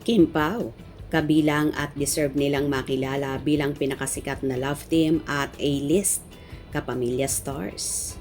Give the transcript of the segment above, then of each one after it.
Kim Pao, kabilang at deserve nilang makilala bilang pinakasikat na love team at A-list kapamilya stars.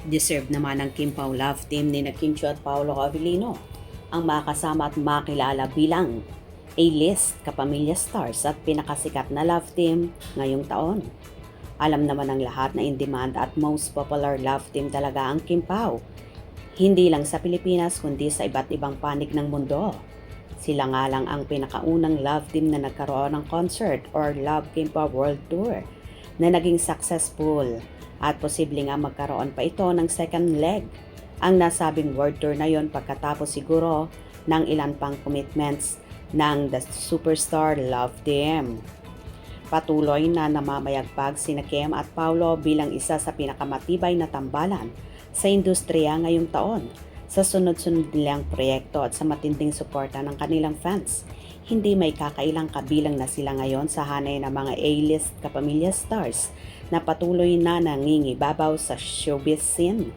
Deserve naman ng Kim Pao love team ni Kim Chiu at Paolo Avellino ang makasama at makilala bilang A-list kapamilya stars at pinakasikat na love team ngayong taon. Alam naman ng lahat na in-demand at most popular love team talaga ang Kim Pao. Hindi lang sa Pilipinas kundi sa iba't ibang panig ng mundo. Sila nga lang ang pinakaunang love team na nagkaroon ng concert or Love Kim Pao World Tour na naging successful. At posible nga magkaroon pa ito ng second leg. Ang nasabing world tour na yon pagkatapos siguro ng ilan pang commitments ng The Superstar Love Team. Patuloy na namamayagpag sina Kim at Paolo bilang isa sa pinakamatibay na tambalan sa industriya ngayong taon sa sunod-sunod nilang proyekto at sa matinding suporta ng kanilang fans. Hindi may kakailang kabilang na sila ngayon sa hanay ng mga A-list kapamilya stars na patuloy na nangingibabaw sa showbiz scene.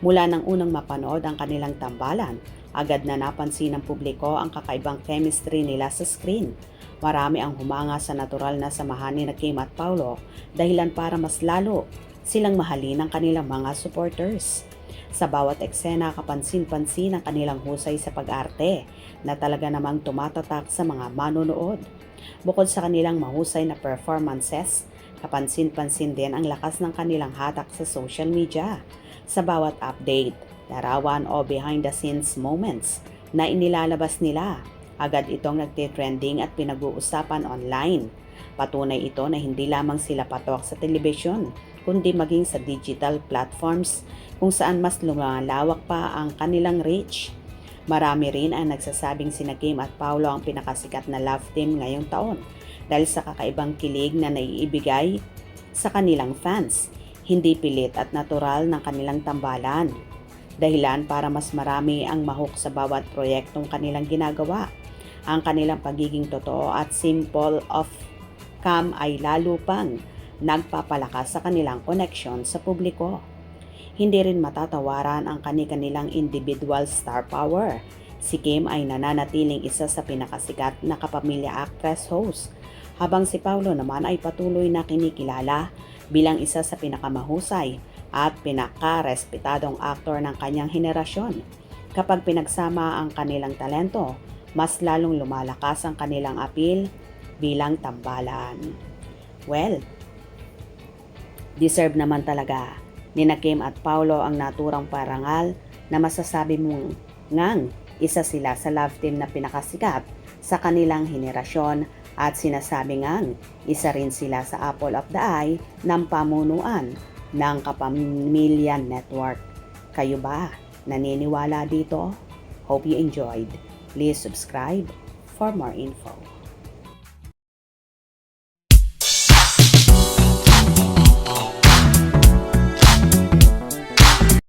Mula nang unang mapanood ang kanilang tambalan, agad na napansin ng publiko ang kakaibang chemistry nila sa screen. Marami ang humanga sa natural na samahan ni Kim at Paolo dahilan para mas lalo silang mahalin ng kanilang mga supporters. Sa bawat eksena, kapansin-pansin ang kanilang husay sa pag-arte na talaga namang tumatatak sa mga manonood. Bukod sa kanilang mahusay na performances, kapansin-pansin din ang lakas ng kanilang hatak sa social media. Sa bawat update, larawan o behind-the-scenes moments na inilalabas nila, agad itong nagtitrending at pinag-uusapan online. Patunay ito na hindi lamang sila patok sa telebisyon, kundi maging sa digital platforms kung saan mas lumalawak pa ang kanilang reach. Marami rin ang nagsasabing sina Kim at Paolo ang pinakasikat na love team ngayong taon dahil sa kakaibang kilig na naiibigay sa kanilang fans, hindi pilit at natural ng kanilang tambalan. Dahilan para mas marami ang mahok sa bawat proyektong kanilang ginagawa. Ang kanilang pagiging totoo at simple of cam ay lalo pang nagpapalakas sa kanilang koneksyon sa publiko. Hindi rin matatawaran ang kanilang individual star power. Si Kim ay nananatiling isa sa pinakasikat na kapamilya actress host, habang si Paolo naman ay patuloy na kinikilala bilang isa sa pinakamahusay at pinakarespetadong aktor ng kanyang henerasyon. Kapag pinagsama ang kanilang talento, mas lalong lumalakas ang kanilang appeal bilang tambalan. Well, deserve naman talaga ni Kim at Paolo ang naturang parangal na masasabi mong ngang isa sila sa love team na pinakasikat sa kanilang henerasyon at sinasabi ngang isa rin sila sa apple of the eye ng pamunuan ng Kapamilya Network. Kayo ba naniniwala dito? Hope you enjoyed. Please subscribe for more info.